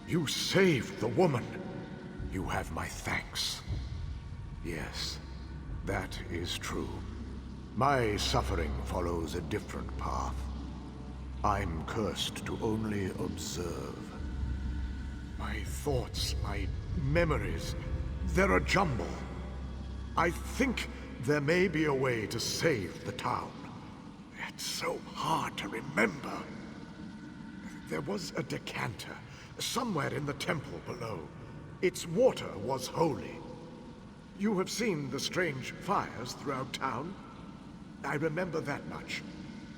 You saved the woman. You have my thanks. Yes, that is true. My suffering follows a different path. I'm cursed to only observe. My thoughts, my memories, they're a jumble. I think there may be a way to save the town. It's so hard to remember. There was a decanter, somewhere in the temple below. Its water was holy. You have seen the strange fires throughout town? I remember that much.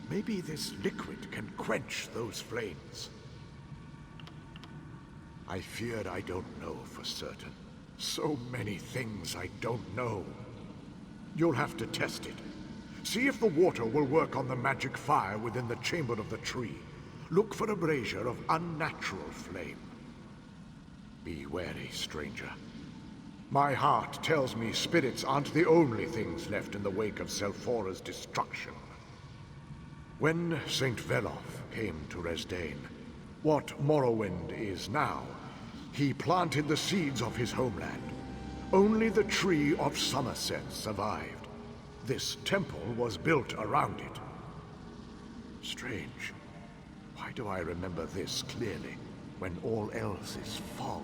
Maybe this liquid can quench those flames. I feared I don't know for certain. So many things I don't know. You'll have to test it. See if the water will work on the magic fire within the chamber of the tree. Look for a brazier of unnatural flame. Be wary, stranger. My heart tells me spirits aren't the only things left in the wake of Selphora's destruction. When Saint Veloth came to Resdain, what Morrowind is now, he planted the seeds of his homeland. Only the Tree of Somerset survived. This temple was built around it. Strange. Why do I remember this clearly, when all else is fog?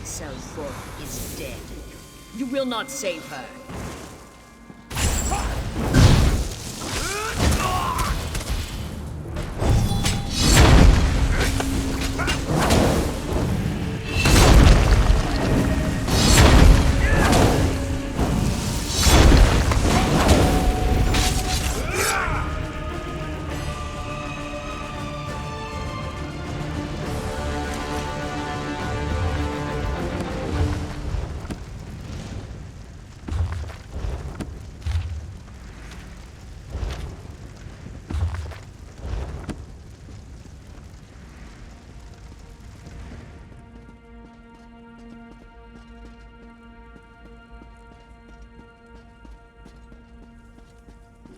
Selpora is dead. You will not save her.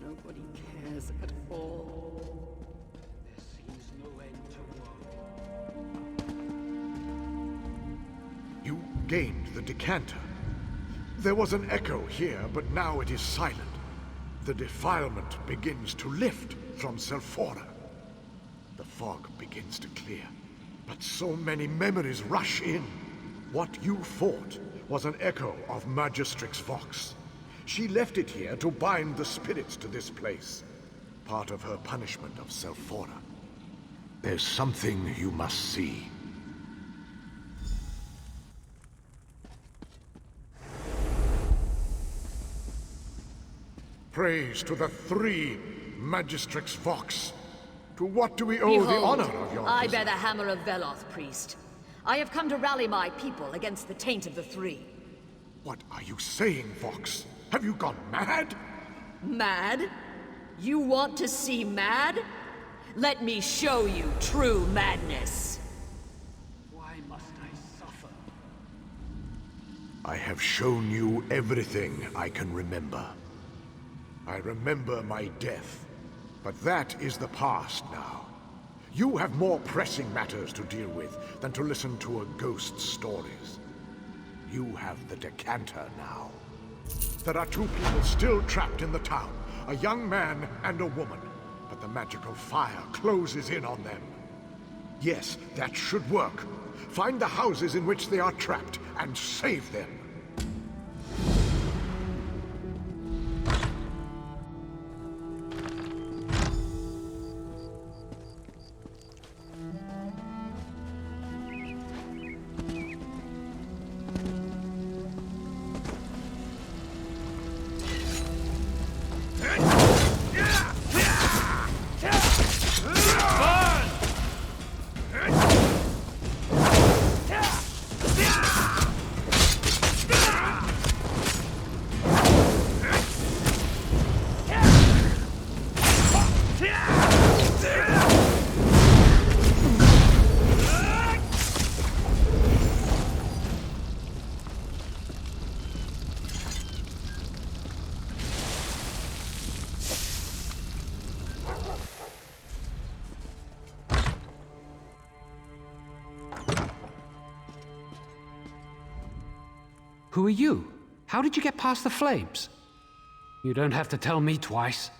Nobody cares at all. There seems no end to war. You gained the decanter. There was an echo here, but now it is silent. The defilement begins to lift from Selphora. The fog begins to clear, but so many memories rush in. What you fought was an echo of Magistrix Vox. She left it here to bind the spirits to this place. Part of her punishment of Selphora. There's something you must see. Praise to the three Magistrix Vox. To what do we owe the Behold, honor of your I visit? bear the hammer of Veloth, priest. I have come to rally my people against the taint of the three. What are you saying, Vox? Have you gone mad? Mad? You want to see mad? Let me show you true madness. Why must I suffer? I have shown you everything I can remember. I remember my death, but that is the past now. You have more pressing matters to deal with than to listen to a ghost's stories. You have the decanter now. There are two people still trapped in the town, a young man and a woman, but the magical fire closes in on them. Yes, that should work. Find the houses in which they are trapped and save them. Who are you? How did you get past the flames? You don't have to tell me twice.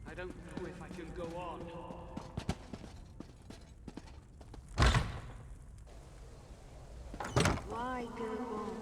I don't know if I can go on. Why go on?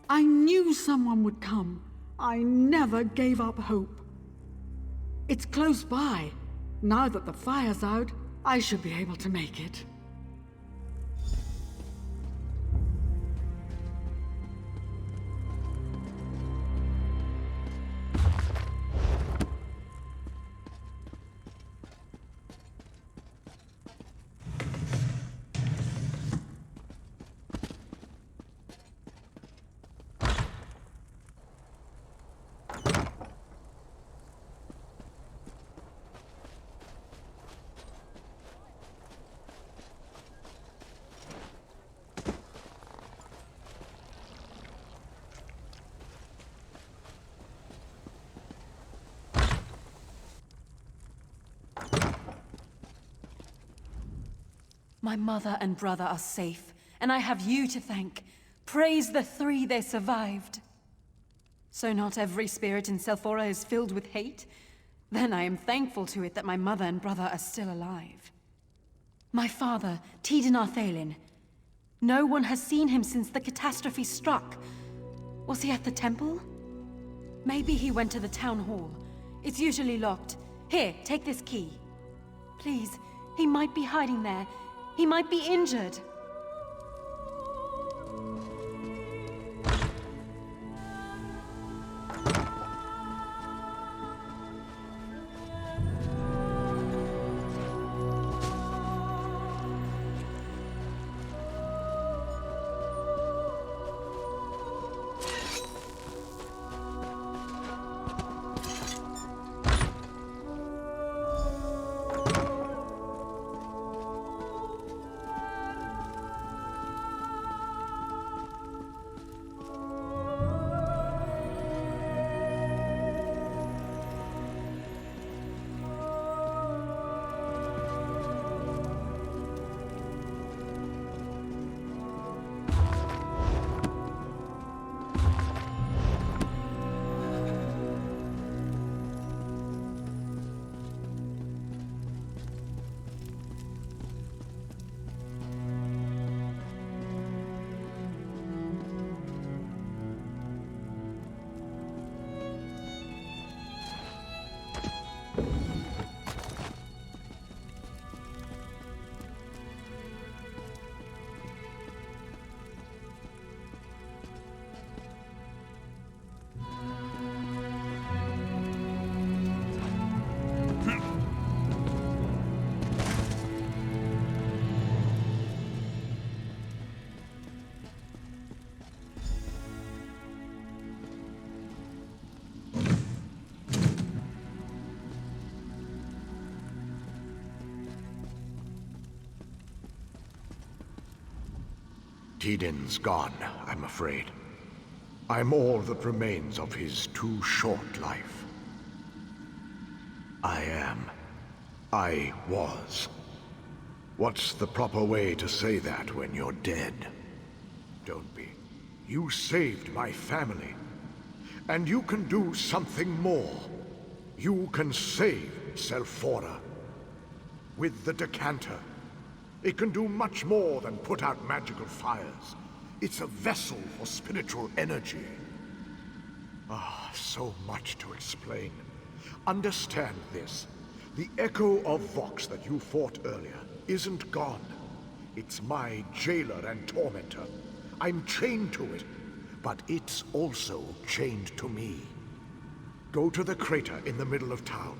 I knew someone would come. I never gave up hope. It's close by. Now that the fire's out, I should be able to make it. My mother and brother are safe, and I have you to thank. Praise the three they survived. So not every spirit in Selphora is filled with hate? Then I am thankful to it that my mother and brother are still alive. My father, Tiden Arthalin. No one has seen him since the catastrophe struck. Was he at the temple? Maybe he went to the town hall. It's usually locked. Here, take this key. Please, he might be hiding there. He might be injured. Tiden's gone, I'm afraid. I'm all that remains of his too short life. I was. What's the proper way to say that when you're dead? Don't be. You saved my family. And you can do something more. You can save Selphora. With the decanter. It can do much more than put out magical fires. It's a vessel for spiritual energy. So much to explain. Understand this. The echo of Vox that you fought earlier isn't gone. It's my jailer and tormentor. I'm chained to it, but it's also chained to me. Go to the crater in the middle of town.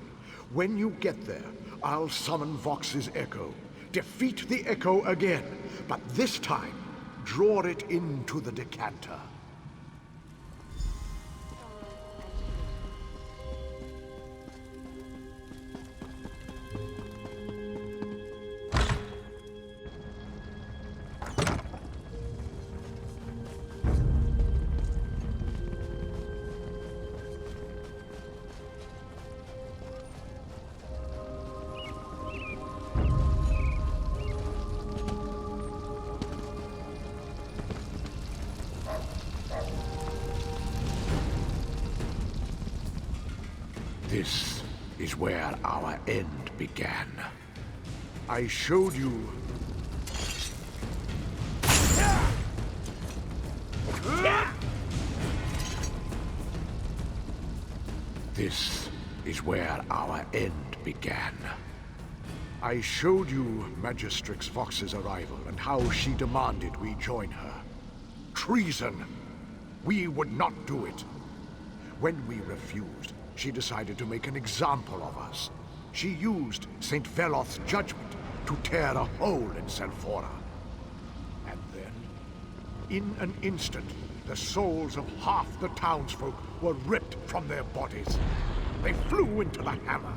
When you get there, I'll summon Vox's echo. Defeat the echo again, but this time, draw it into the decanter. This is where our end began. I showed you... This is where our end began. I showed you Magistrix Vox's arrival and how she demanded we join her. Treason! We would not do it. When we refused, she decided to make an example of us. She used St. Veloth's judgment to tear a hole in Selphora. And then, in an instant, the souls of half the townsfolk were ripped from their bodies. They flew into the hammer.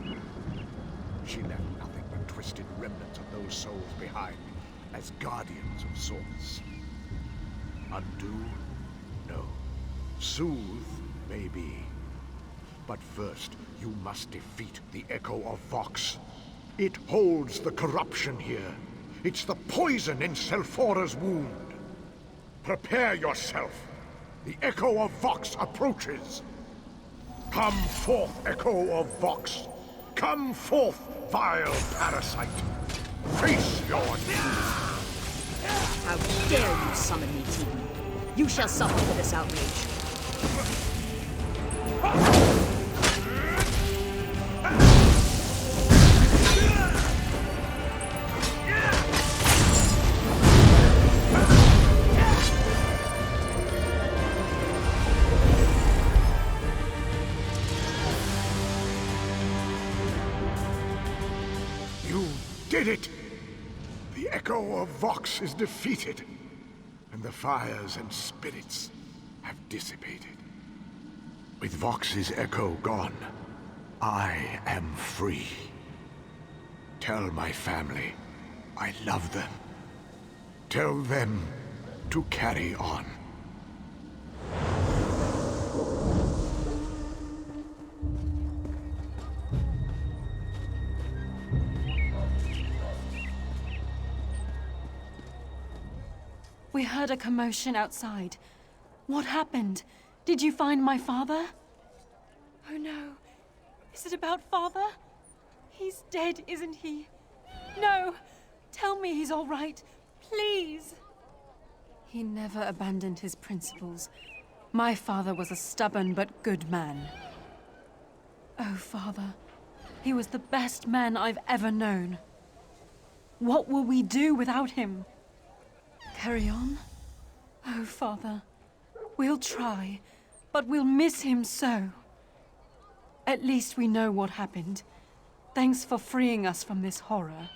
She left nothing but twisted remnants of those souls behind, as guardians of sorts. Undo? No. Soothe? Maybe. But first, you must defeat the Echo of Vox. It holds the corruption here. It's the poison in Selphora's wound. Prepare yourself. The Echo of Vox approaches. Come forth, Echo of Vox. Come forth, vile parasite. Face your doom. How dare you summon me, Tegan? You shall suffer for this outrage. Did it! The Echo of Vox is defeated, and the fires and spirits have dissipated. With Vox's echo gone, I am free. Tell my family I love them. Tell them to carry on. We heard a commotion outside. What happened? Did you find my father? Oh no. Is it about father? He's dead, isn't he? No! Tell me he's all right. Please! He never abandoned his principles. My father was a stubborn but good man. Oh, Father. He was the best man I've ever known. What will we do without him? Carry on? Oh, Father. We'll try, but we'll miss him so. At least we know what happened. Thanks for freeing us from this horror.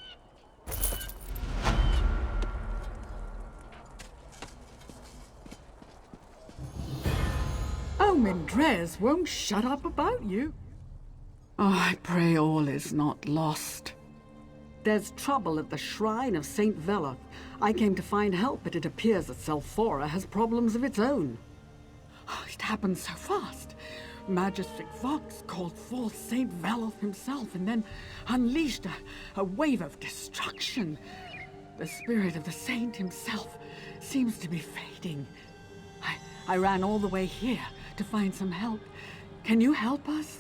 Oh, Mendrez won't shut up about you. Oh, I pray all is not lost. There's trouble at the shrine of Saint Veloth. I came to find help, but it appears that Selphora has problems of its own. Oh, it happened so fast. Magistic Vox called forth Saint Veloth himself and then unleashed a wave of destruction. The spirit of the saint himself seems to be fading. I ran all the way here to find some help. Can you help us?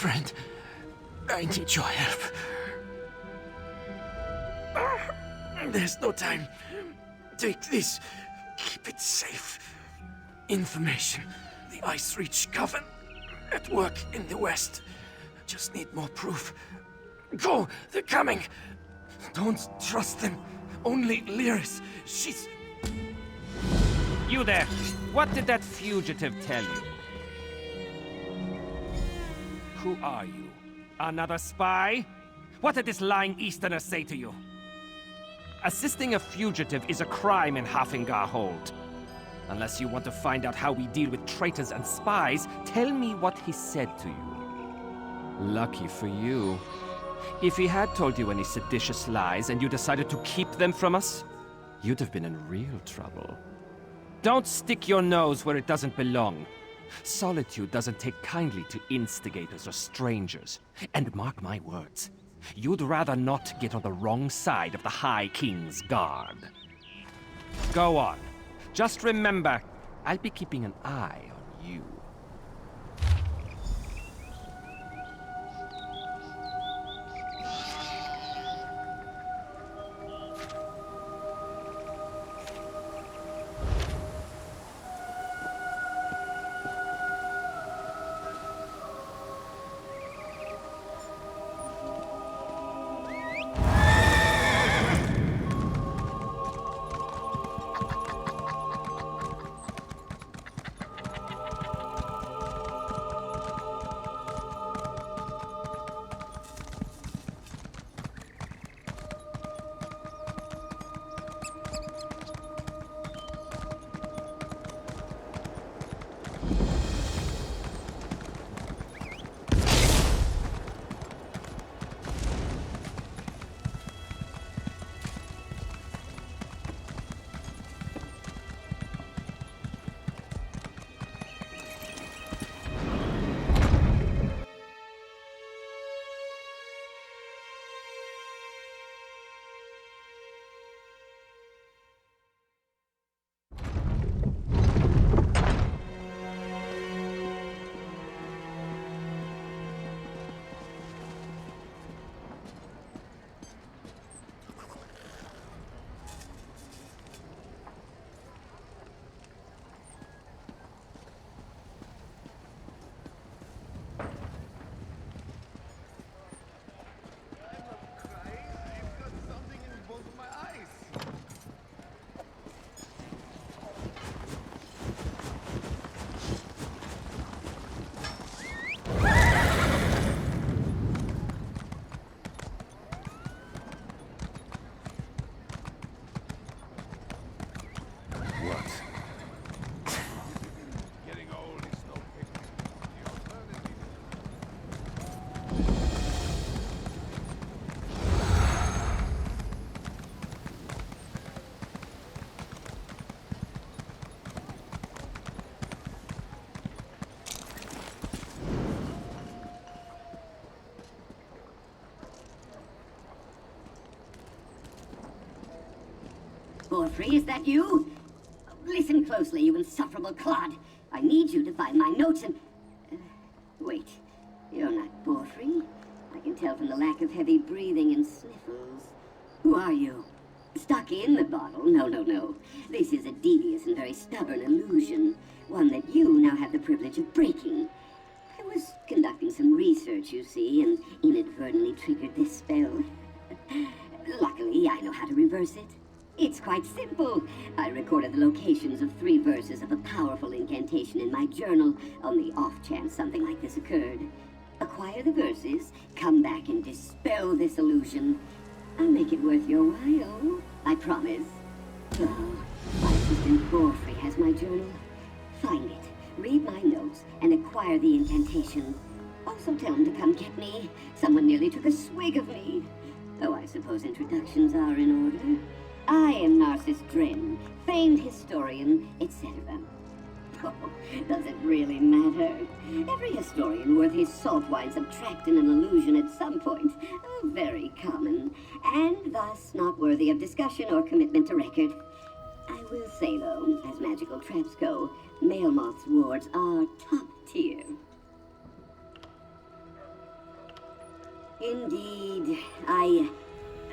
friend. I need your help. There's no time. Take this. Keep it safe. Information. The Ice Reach Coven. At work in the west. Just need more proof. Go! They're coming! Don't trust them. Only Lyris. She's... You there! What did that fugitive tell you? Who are you? Another spy? What did this lying Easterner say to you? Assisting a fugitive is a crime in Hafingar Hold. Unless you want to find out how we deal with traitors and spies, tell me what he said to you. Lucky for you. If he had told you any seditious lies and you decided to keep them from us, you'd have been in real trouble. Don't stick your nose where it doesn't belong. Solitude doesn't take kindly to instigators or strangers. And mark my words, you'd rather not get on the wrong side of the High King's guard. Go on. Just remember, I'll be keeping an eye on you. Porphyry, is that you? Listen closely, you insufferable clod. I need you to find my notes and... wait, you're not Porphyry. I can tell from the lack of heavy breathing and sniffles. Who are you? Stuck in the bottle? No, no, no. This is a devious and very stubborn illusion. One that you now have the privilege of breaking. I was conducting some research, you see, and inadvertently triggered this spell. Luckily, I know how to reverse it. It's quite simple. I recorded the locations of 3 verses of a powerful incantation in my journal on the off chance something like this occurred. Acquire the verses, come back and dispel this illusion. I'll make it worth your while, I promise. Well, my assistant Porphyry has my journal. Find it, read my notes, and acquire the incantation. Also tell him to come get me. Someone nearly took a swig of me. Oh, I suppose introductions are in order. I am Narcissus Dren, famed historian, etc. Oh, does it really matter? Every historian worth his salt winds up trapped in an illusion at some point. Oh, very common, and thus not worthy of discussion or commitment to record. I will say, though, as magical traps go, Male Moth's wards are top tier. Indeed, I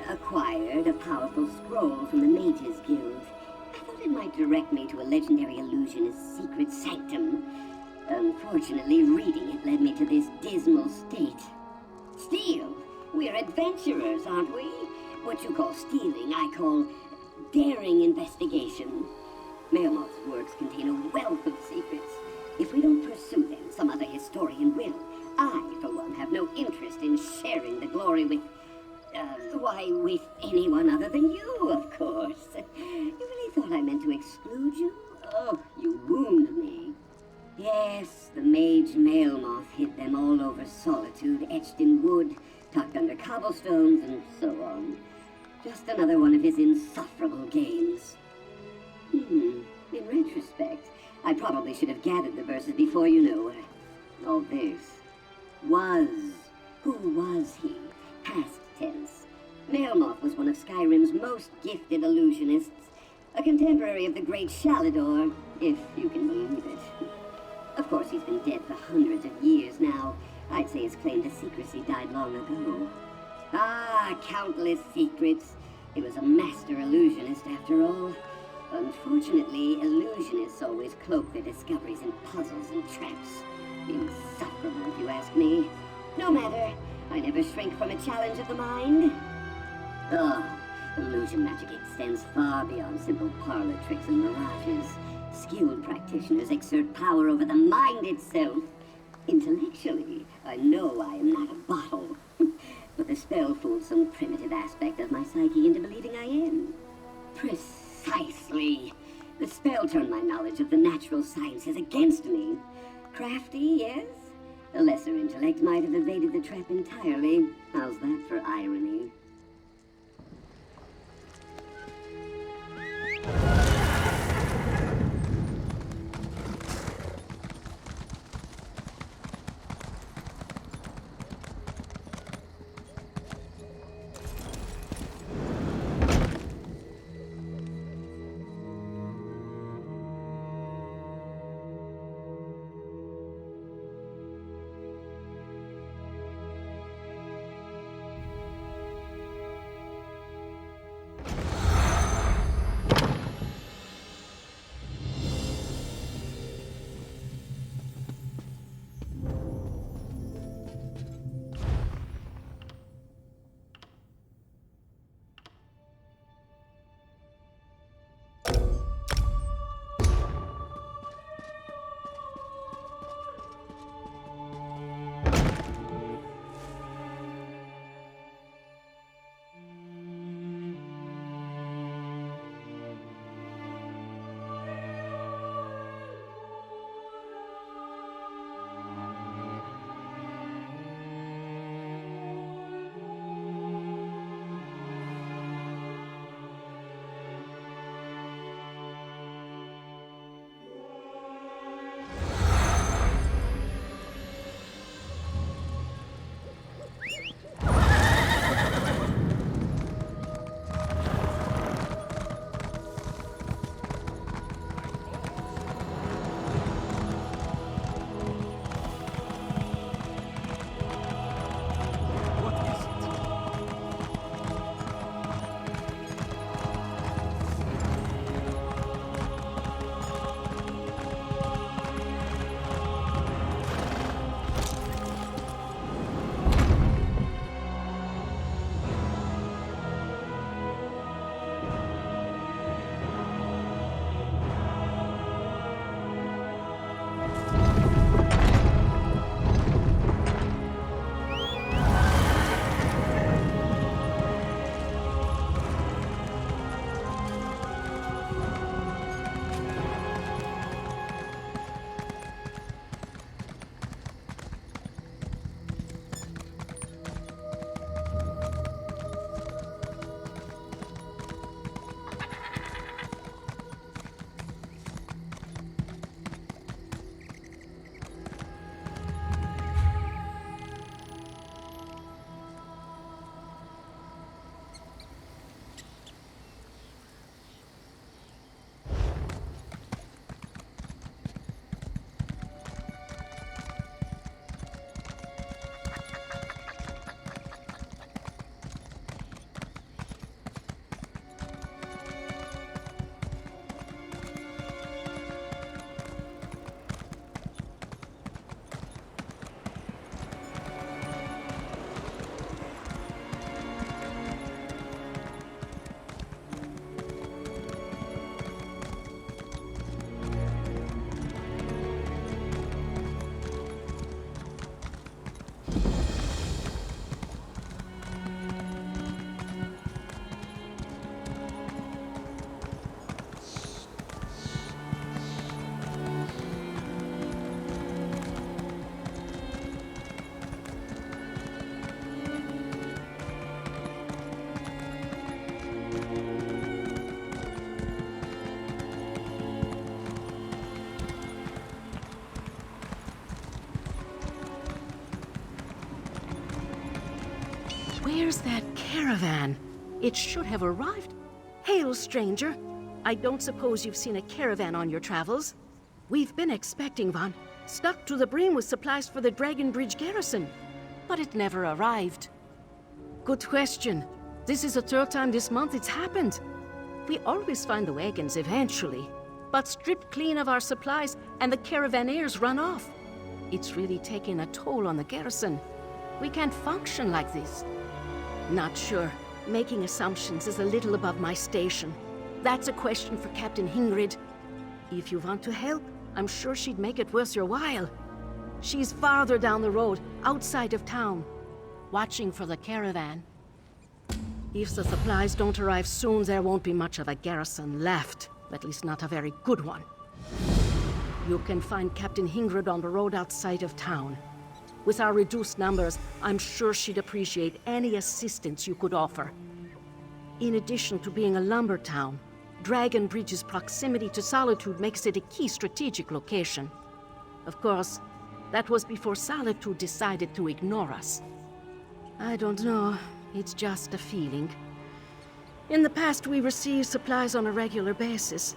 acquired a powerful scroll from the Mages Guild. I thought it might direct me to a legendary illusionist's secret sanctum. Unfortunately, reading it led me to this dismal state. Steal? We're adventurers, aren't we? What you call stealing, I call daring investigation. Melmoth's works contain a wealth of secrets. If we don't pursue them, some other historian will. I, for one, have no interest in sharing the glory with, with anyone other than you, of course. You really thought I meant to exclude you? Oh, you wound me. Yes, the mage Melmoth hid them all over Solitude, etched in wood, tucked under cobblestones, and so on. Just another one of his insufferable games. In retrospect, I probably should have gathered the verses before all this. Was. Who was he? Past tense. Melmoth was one of Skyrim's most gifted illusionists, a contemporary of the great Shalador, if you can believe it. Of course, he's been dead for hundreds of years now. I'd say his claim to secrecy died long ago. Ah, countless secrets. He was a master illusionist, after all. Unfortunately, illusionists always cloak their discoveries in puzzles and traps. Insufferable, if you ask me. No matter. I never shrink from a challenge of the mind. Oh, illusion magic extends far beyond simple parlor tricks and mirages. Skilled practitioners exert power over the mind itself. Intellectually, I know I am not a bottle. But the spell fooled some primitive aspect of my psyche into believing I am. Precisely. The spell turned my knowledge of the natural sciences against me. Crafty, yes? A lesser intellect might have evaded the trap entirely. How's that for irony? Where's that caravan? It should have arrived. Hail, stranger. I don't suppose you've seen a caravan on your travels? We've been expecting one, stuck to the brim with supplies for the Dragon Bridge garrison. But it never arrived. Good question. This is the third time this month it's happened. We always find the wagons eventually, but stripped clean of our supplies and the caravaneers run off. It's really taking a toll on the garrison. We can't function like this. Not sure. Making assumptions is a little above my station. That's a question for Captain Hingrid. If you want to help, I'm sure she'd make it worth your while. She's farther down the road, outside of town, watching for the caravan. If the supplies don't arrive soon, there won't be much of a garrison left. At least not a very good one. You can find Captain Hingrid on the road outside of town. With our reduced numbers, I'm sure she'd appreciate any assistance you could offer. In addition to being a lumber town, Dragon Bridge's proximity to Solitude makes it a key strategic location. Of course, that was before Solitude decided to ignore us. I don't know. It's just a feeling. In the past, we received supplies on a regular basis.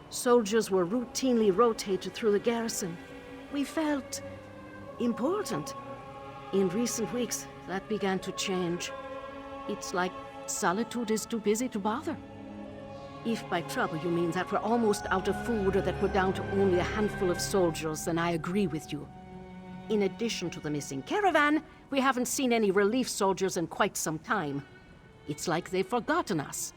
Soldiers were routinely rotated through the garrison. We felt important. In recent weeks, that began to change. It's like Solitude is too busy to bother. If by trouble you mean that we're almost out of food or that we're down to only a handful of soldiers, then I agree with you. In addition to the missing caravan, we haven't seen any relief soldiers in quite some time. It's like they've forgotten us.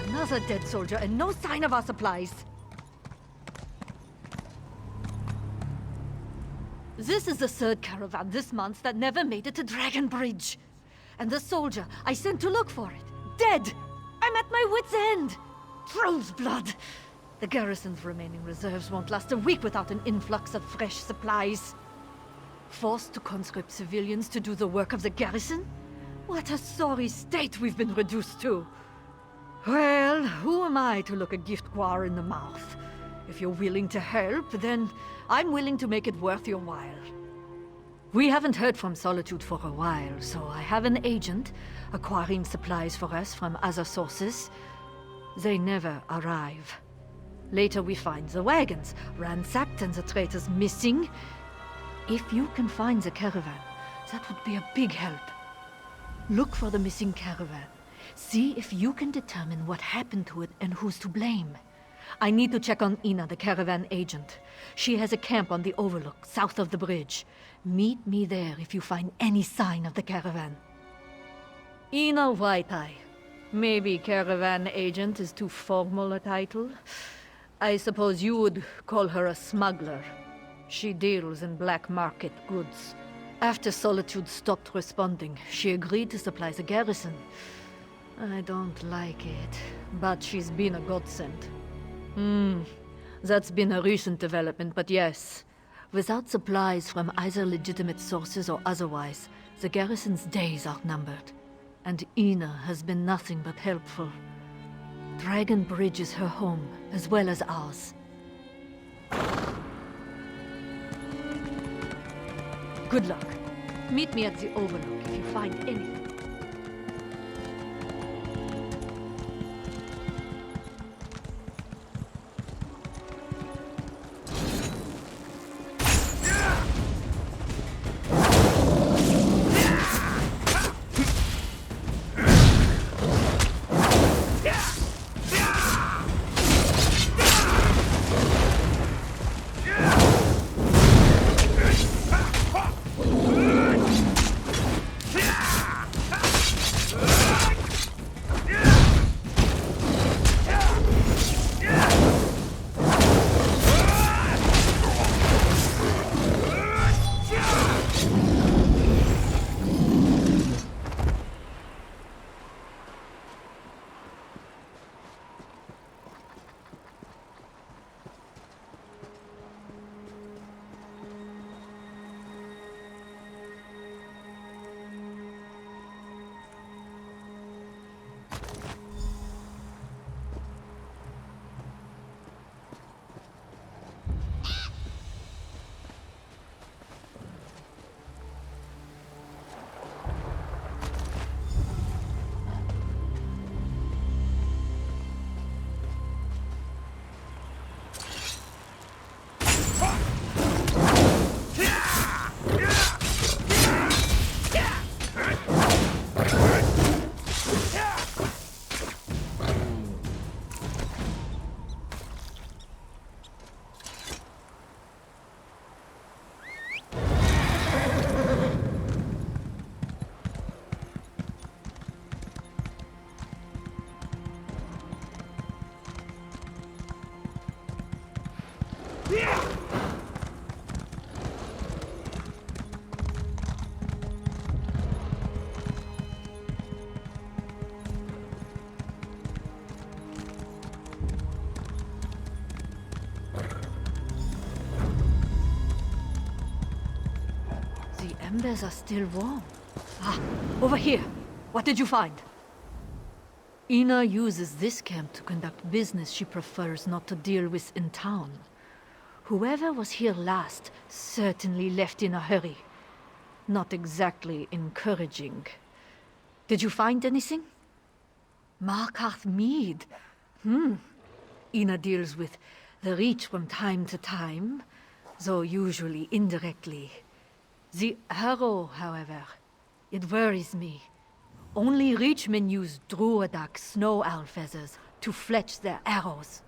Another dead soldier and no sign of our supplies. This is the third caravan this month that never made it to Dragon Bridge. And the soldier I sent to look for it, dead! I'm at my wit's end! Troll's blood! The garrison's remaining reserves won't last a week without an influx of fresh supplies. Forced to conscript civilians to do the work of the garrison? What a sorry state we've been reduced to! Well, who am I to look a gift-guar in the mouth? If you're willing to help, then I'm willing to make it worth your while. We haven't heard from Solitude for a while, so I have an agent acquiring supplies for us from other sources. They never arrive. Later we find the wagons ransacked and the traitors missing. If you can find the caravan, that would be a big help. Look for the missing caravan. See if you can determine what happened to it and who's to blame. I need to check on Ina, the caravan agent. She has a camp on the overlook, south of the bridge. Meet me there if you find any sign of the caravan. Ina White-Eye. Maybe caravan agent is too formal a title. I suppose you would call her a smuggler. She deals in black market goods. After Solitude stopped responding, she agreed to supply the garrison. I don't like it, but she's been a godsend. That's been a recent development, but yes. Without supplies from either legitimate sources or otherwise, the garrison's days are numbered. And Ina has been nothing but helpful. Dragon Bridge is her home, as well as ours. Good luck. Meet me at the overlook if you find anything. The embers are still warm. Ah, over here. What did you find? Ina uses this camp to conduct business she prefers not to deal with in town. Whoever was here last certainly left in a hurry. Not exactly encouraging. Did you find anything? Markarth Mead. Ina deals with the Reach from time to time, though usually indirectly. The arrow, however, it worries me. Only Reachmen use Druidak snow owl feathers to fletch their arrows.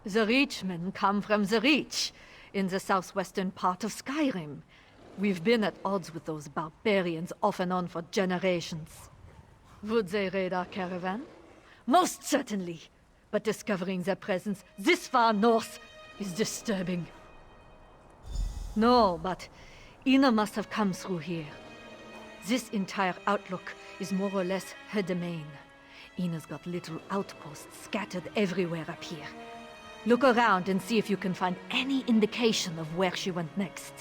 The Reachmen come from the Reach, in the southwestern part of Skyrim. We've been at odds with those barbarians off and on for generations. Would they raid our caravan? Most certainly! But discovering their presence this far north is disturbing. No, but Ina must have come through here. This entire outlook is more or less her domain. Ina's got little outposts scattered everywhere up here. Look around and see if you can find any indication of where she went next.